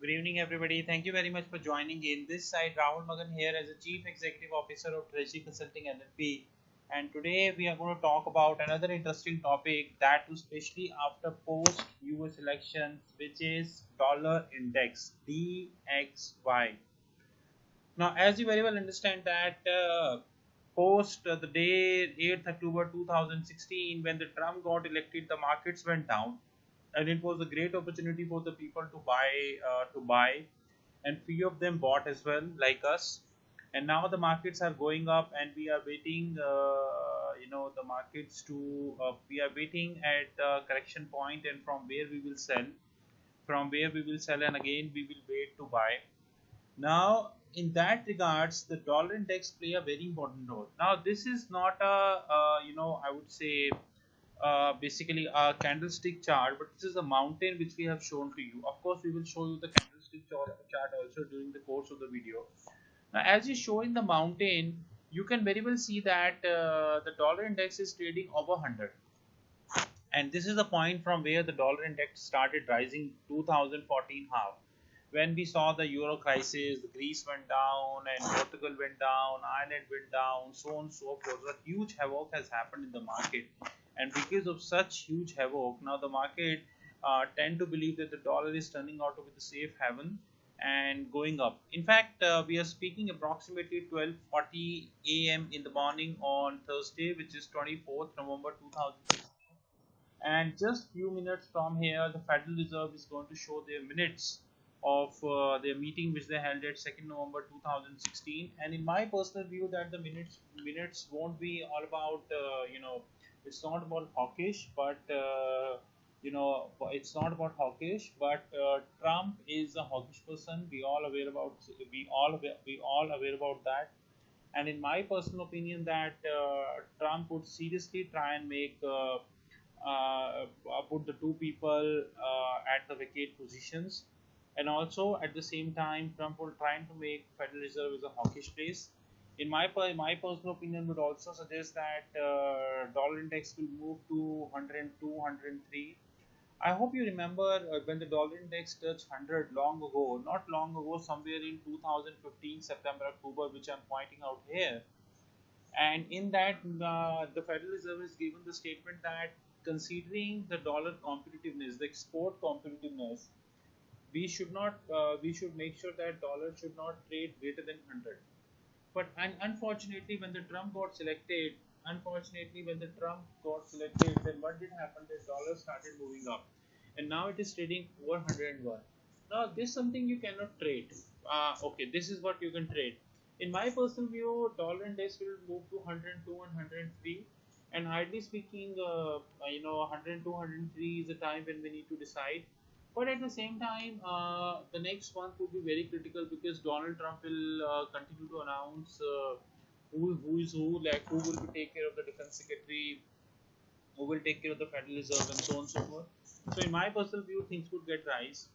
Good evening, everybody. Thank you very much for joining in. This side, Rahul Magan here as a Chief Executive Officer of Treasury Consulting LLP. And today we are going to talk about another interesting topic that was especially after post US elections, which is dollar index DXY. Now, as you very well understand that post the day 8th October 2016, when the Trump got elected, the markets went down, and it was a great opportunity for the people to buy, and few of them bought as well, like us. And now the markets are going up, and we are waiting. The markets to we are waiting at the correction point, and from where we will sell, and again we will wait to buy. Now, in that regards, the dollar index play a very important role. Now, this is not I would say, basically a candlestick chart, but this is a mountain which we have shown to you. Of course, we will show you the candlestick chart also during the course of the video. Now, as you show in the mountain, you can very well see that the dollar index is trading over 100. And this is the point from where the dollar index started rising 2014 half, when we saw the euro crisis. Greece went down and Portugal went down, Ireland went down, so on and so forth. A huge havoc has happened in the market, and because of such huge havoc, now the market tend to believe that the dollar is turning out to be the safe haven and going up. In fact, we are speaking approximately 12:40 a.m. in the morning on Thursday, which is 24th November 2016. And just few minutes from here, the Federal Reserve is going to show their minutes of their meeting which they held at 2nd November 2016. And in my personal view, that the minutes won't be all about it's not about hawkish, but it's not about hawkish, but Trump is a hawkish person. We all aware about that. And in my personal opinion, that Trump would seriously try and make put the two people at the vacate positions. And also at the same time, Trump will trying to make Federal Reserve as a hawkish place. In my personal opinion, would also suggest that dollar index will move to 102, 103. I hope you remember when the dollar index touched 100 long ago, not long ago, somewhere in 2015 September October, which I'm pointing out here. And in that, the Federal Reserve has given the statement that considering the dollar competitiveness, the export competitiveness, we should make sure that dollar should not trade greater than 100. But unfortunately, when the Trump got selected, then what did happen? The dollar started moving up, and now it is trading over 101. Now this is something you cannot trade. Okay, this is what you can trade. In my personal view, dollar index will move to 102 and 103. And hardly speaking, 102, 103 is the time when we need to decide. But at the same time, the next month will be very critical, because Donald Trump will continue to announce who is who, like who will take care of the defense secretary, who will take care of the Federal Reserve, and so on and so forth. So, in my personal view, things would get rise.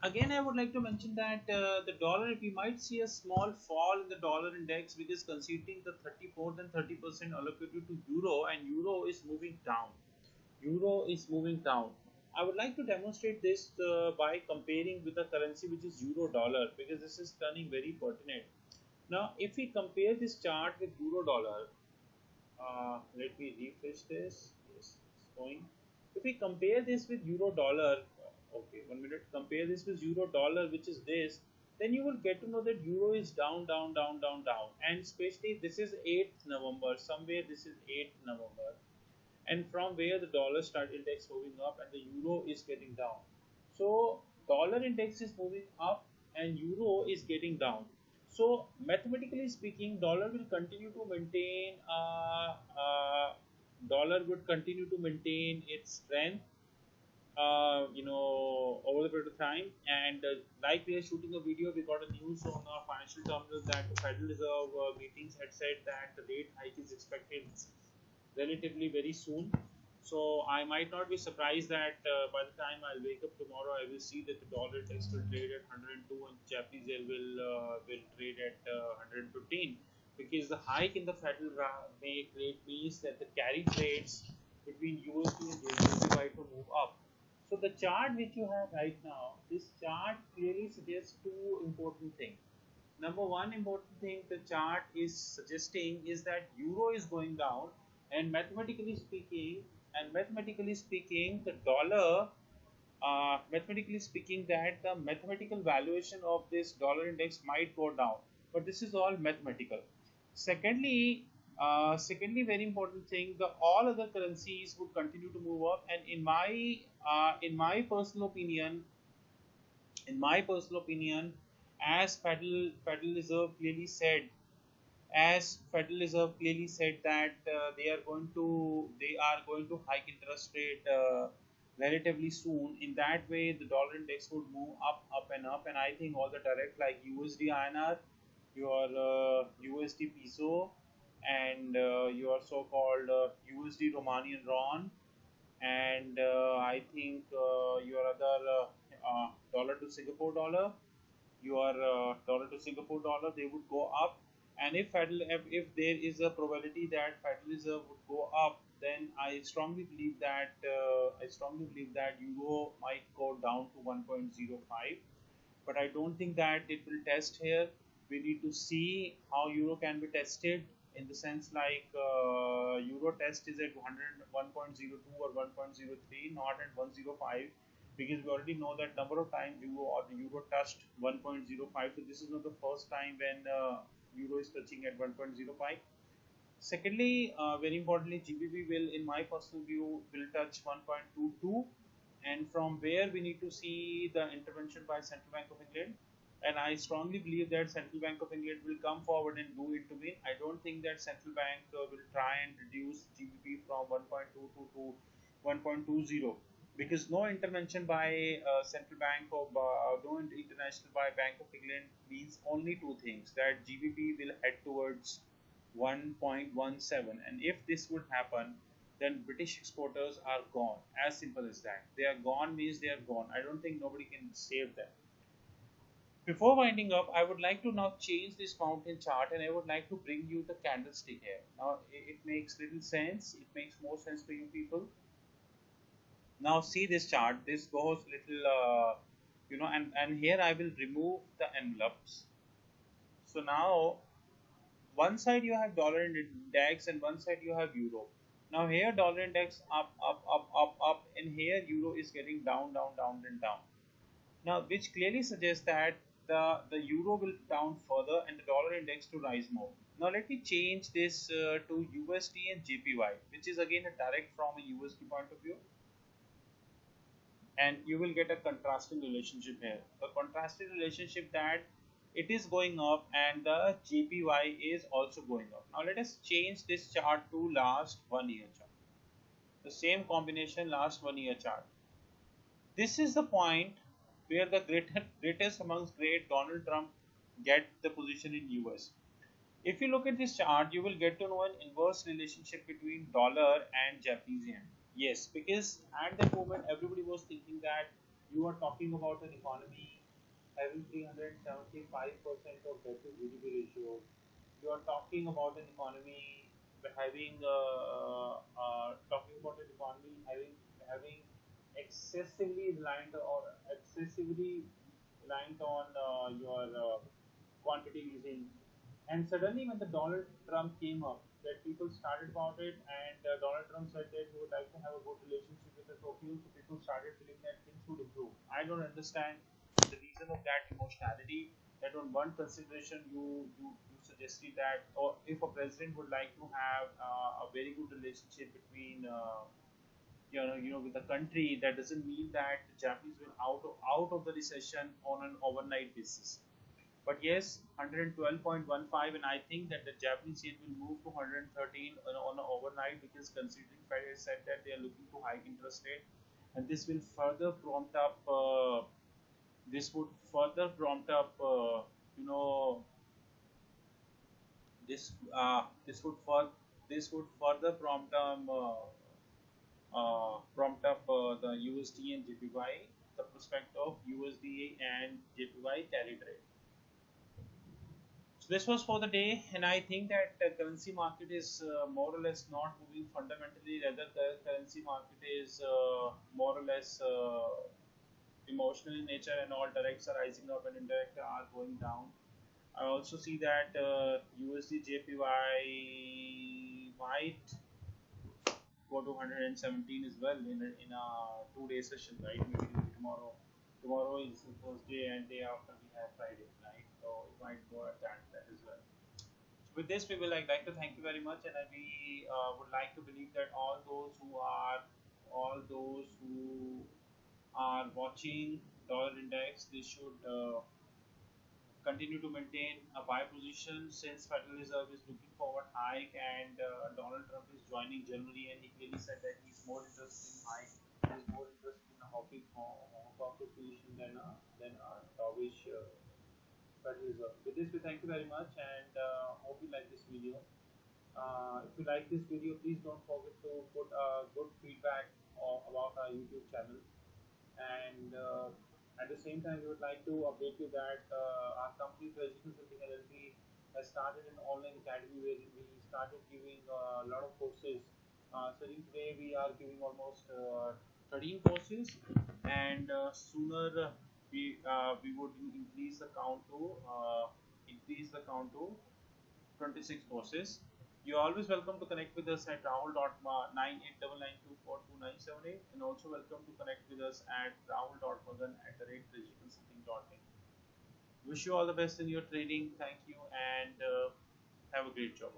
Again, I would like to mention that the dollar, we might see a small fall in the dollar index, because considering the 34 than 30% allocated to euro, and euro is moving down. I would like to demonstrate this by comparing with the currency which is euro dollar, because this is turning very pertinent. Now, if we compare this chart with euro dollar, let me refresh this. Yes, it's going. If we compare this with euro dollar, okay, 1 minute. Compare this with euro dollar, which is this. Then you will get to know that euro is down, down, down, down, down, and especially this is 8th November. Somewhere this is 8th November. And from where the dollar start index moving up and the euro is getting down. So dollar index is moving up and euro is getting down. So mathematically speaking, dollar will continue to maintain its strength over the period of time. And like we are shooting a video, we got a news on our financial terminals that the Federal Reserve meetings had said that the rate hike is expected relatively very soon. So I might not be surprised that by the time I wake up tomorrow, I will see that the dollar index will trade at 102 and Japanese yen will trade at 115, because the hike in the federal rate means that the carry trades between USD and JPY to move up. So the chart which you have right now, this chart clearly suggests two important things. Number one important thing the chart is suggesting is that euro is going down, and mathematically speaking, the dollar, mathematically speaking, that the mathematical valuation of this dollar index might go down. But this is all mathematical. Secondly, very important thing, the all other currencies would continue to move up, and in my personal opinion, as Federal Reserve clearly said, that they are going to hike interest rate relatively soon. In that way, the dollar index would move up and up, and I think all the direct like USD INR, your USD peso, and your so-called USD Romanian RON, and I think your other dollar to Singapore dollar, your dollar to Singapore dollar, they would go up. And if there is a probability that Federal Reserve would go up, then I strongly believe that euro might go down to 1.05. But I don't think that it will test here. We need to see how euro can be tested, in the sense like euro test is at 1.02 or 1.03, not at 105, because we already know that number of times euro touched 1.05. So this is not the first time when euro is touching at 1.05. Secondly, very importantly, GBP will, in my personal view, will touch 1.22, and from where we need to see the intervention by Central Bank of England. And I strongly believe that Central Bank of England will come forward and do intervene. I don't think that Central Bank will try and reduce GBP from 1.22 to 1.20, because no intervention by Central Bank or no international by Bank of England means only two things: that GBP will head towards 1.17, and if this would happen, then British exporters are gone. As simple as that. They are gone means they are gone. I don't think nobody can save them. Before winding up, I would like to now change this mountain chart, and I would like to bring you the candlestick here. Now it makes little sense. It makes more sense to you people. Now see this chart. This goes little, and here I will remove the envelopes. So now one side you have dollar index and one side you have euro. Now here dollar index up, and here euro is getting down, and down. Now which clearly suggests that the euro will down further and the dollar index to rise more. Now let me change this to USD and JPY, which is again a direct from a USD point of view, and you will get a contrasting relationship here. The contrasting relationship that it is going up and the JPY is also going up. Now let us change this chart to last 1 year chart. The same combination last 1 year chart. This is the point where the greatest amongst great Donald Trump get the position in US. If you look at this chart, you will get to know an inverse relationship between dollar and Japanese yen. Yes, because at that moment everybody was thinking that you are talking about an economy having 375% of debt to GDP ratio. You are talking about an economy having excessively reliant on your quantity easing. And suddenly, when the Donald Trump came up, that people started about it, and Donald Trump said that he would like to have a good relationship with the Tokyo, so people started feeling that things would improve. I don't understand the reason of that emotionality. That on one consideration, you suggested that, or if a president would like to have a very good relationship between with the country, that doesn't mean that the Japanese will out of the recession on an overnight basis. But yes, 112.15, and I think that the Japanese yen will move to 113 on an overnight, because considering Fed has said that they are looking to hike interest rate, and this will further prompt up. This would further prompt up. This would further prompt up the USD and JPY, the prospect of USD and JPY carry trade. So this was for the day, and I think that currency market is more or less not moving fundamentally. Rather, the currency market is more or less emotional in nature, and all directs are rising up and indirect are going down. I also see that USD JPY might go to 117 as well in a 2 day session, right? Maybe tomorrow. Tomorrow is Thursday, and day after we have Friday, right? So it might go at that as well. With this, we will like to thank you very much, and we would like to believe that all those who are watching dollar index, they should continue to maintain a buy position since Federal Reserve is looking forward hike, and Donald Trump is joining January, and he clearly said that he's more interested in hike, he's more interested in a hawkish position than a dovish Federal Reserve. With this, we thank you very much, and hope you like this video. If you like this video, please don't forget to put good feedback about our YouTube channel. And at the same time, we would like to update you that our company, Treasury Consulting LLP, has started an online academy where we started giving a lot of courses. Starting today, we are giving almost 13 courses, and sooner we would increase the count to 26 courses. You're always welcome to connect with us at rahul.9899242978, and also welcome to connect with us at rahul.magan@regiconsulting.in. Wish you all the best in your trading. Thank you, and have a great job.